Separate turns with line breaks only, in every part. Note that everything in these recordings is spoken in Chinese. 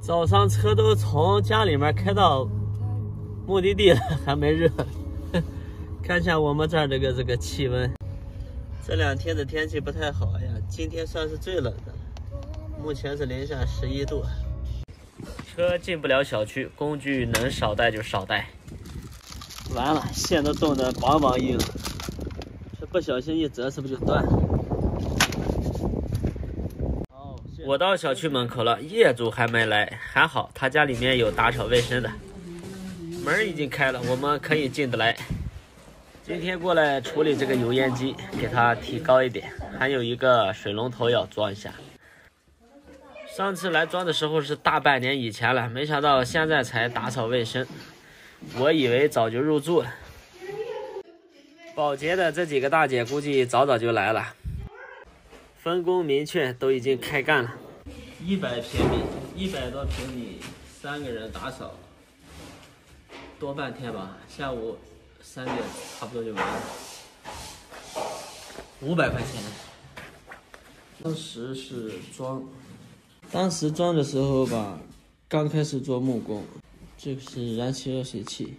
早上车都从家里面开到目的地了，还没热。看一下我们这儿这个气温，这2天的天气不太好呀，今天算是最冷的，目前是零下11度。车进不了小区，工具能少带就少带。完了，线都冻得梆梆硬了，这不小心一折是不是就断了？我到小区门口了，业主还没来，还好他家里面有打扫卫生的，门已经开了，我们可以进得来。今天过来处理这个油烟机，给它提高一点，还有一个水龙头要装一下。上次来装的时候是大半年以前了，没想到现在才打扫卫生，我以为早就入住了。保洁的这几个大姐估计早就来了，分工明确，都已经开干了。100平米，100多平米，3个人打扫，多半天吧，下午3点差不多就完了。500块钱。当时装的时候吧，刚开始做木工，这个是燃气热水器，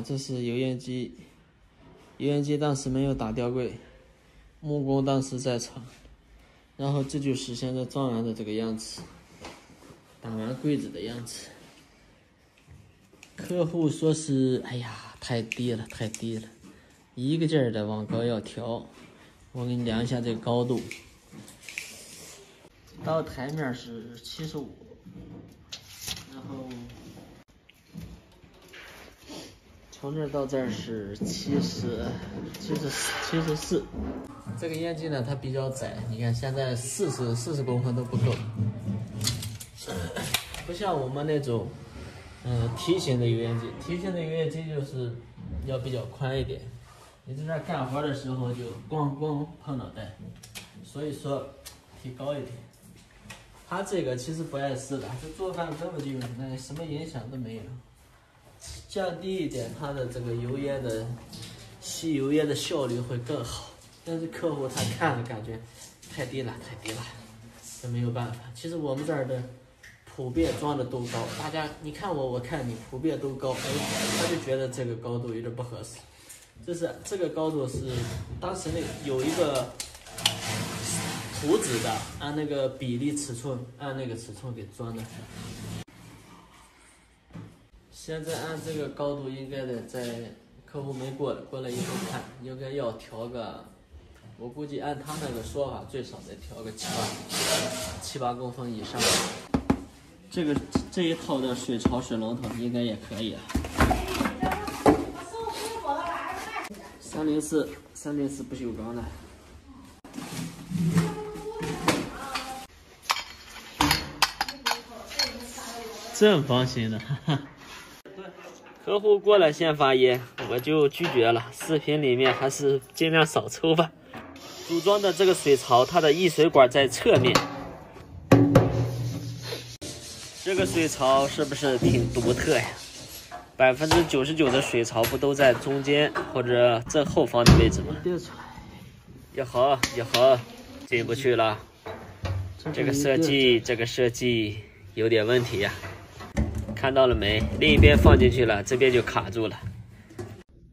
这是油烟机，油烟机当时没有打吊柜，木工当时在场，然后这就是现在装完的这个样子，打完柜子的样子。客户说是，哎呀，太低了，一个劲儿的往高要调。我给你量一下这个高度，到台面是75，然后从这儿到这儿是74。这个烟机呢，它比较窄，你看现在40公分都不够，不像我们那种梯形的油烟机，梯形的油烟机就是要比较宽一点。你在这干活的时候就咣碰脑袋，所以说提高一点。它这个其实不碍事的，这做饭根本就什么影响都没有。降低一点，它的这个吸油烟的效率会更好。但是客户他看了感觉太低了，这没有办法。其实我们这儿的普遍装的都高，大家你看我看你普遍都高，他就觉得这个高度有点不合适。这个高度是当时有一个图纸的，按那个比例尺寸，按那个尺寸给装的。现在按这个高度应该的，在客户没过来以后看，应该要调个，我估计按他那个说法，最少得调个7、8公分以上。这一套的水槽水龙头应该也可以了。304不锈钢的，正方形的，哈哈。客户过来先发烟，我就拒绝了。视频里面还是尽量少抽吧。组装的这个水槽，它的溢水管在侧面。这个水槽是不是挺独特呀？99%的水槽不都在中间或者正后方的位置吗？也好，进不去了。这个设计有点问题呀。看到了没？另一边放进去了，这边就卡住了。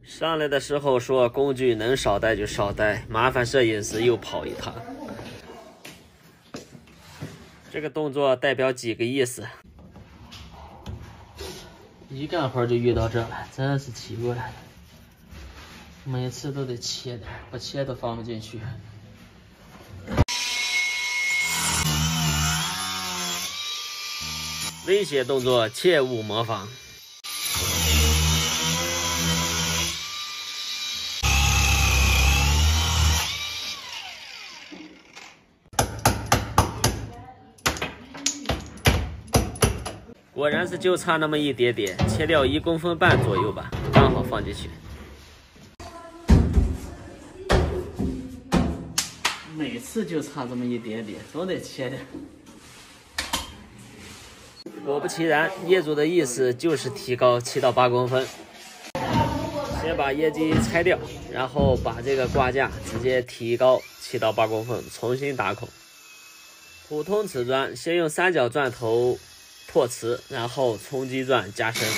上来的时候说工具能少带就少带，麻烦摄影师又跑一趟。这个动作代表几个意思？一干活就遇到这了，真是奇怪了。每次都得切点，不切都放不进去。威胁动作切勿模仿。果然是就差那么一点点，切掉1公分半左右吧，刚好放进去。每次就差这么一点点，总得切点。果不其然，业主的意思就是提高7到8公分。先把烟机拆掉，然后把这个挂架直接提高7到8公分，重新打孔。普通瓷砖先用三角钻头破瓷，然后冲击钻加深。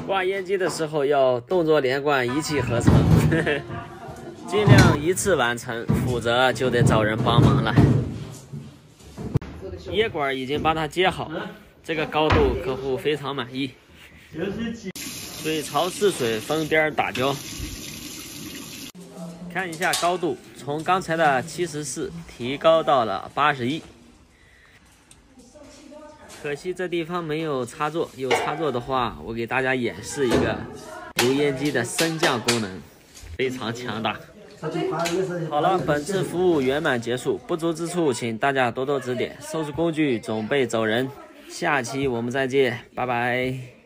挂烟机的时候要动作连贯，一气呵成，尽量一次完成，否则就得找人帮忙了。烟管已经把它接好，这个高度客户非常满意。水槽试水，封边打胶。看一下高度，从刚才的74提高到了81。可惜这地方没有插座，有插座的话，我给大家演示一个油烟机的升降功能，非常强大。好了，本次服务圆满结束，不足之处请大家多多指点。收拾工具，准备走人，下期我们再见，拜拜。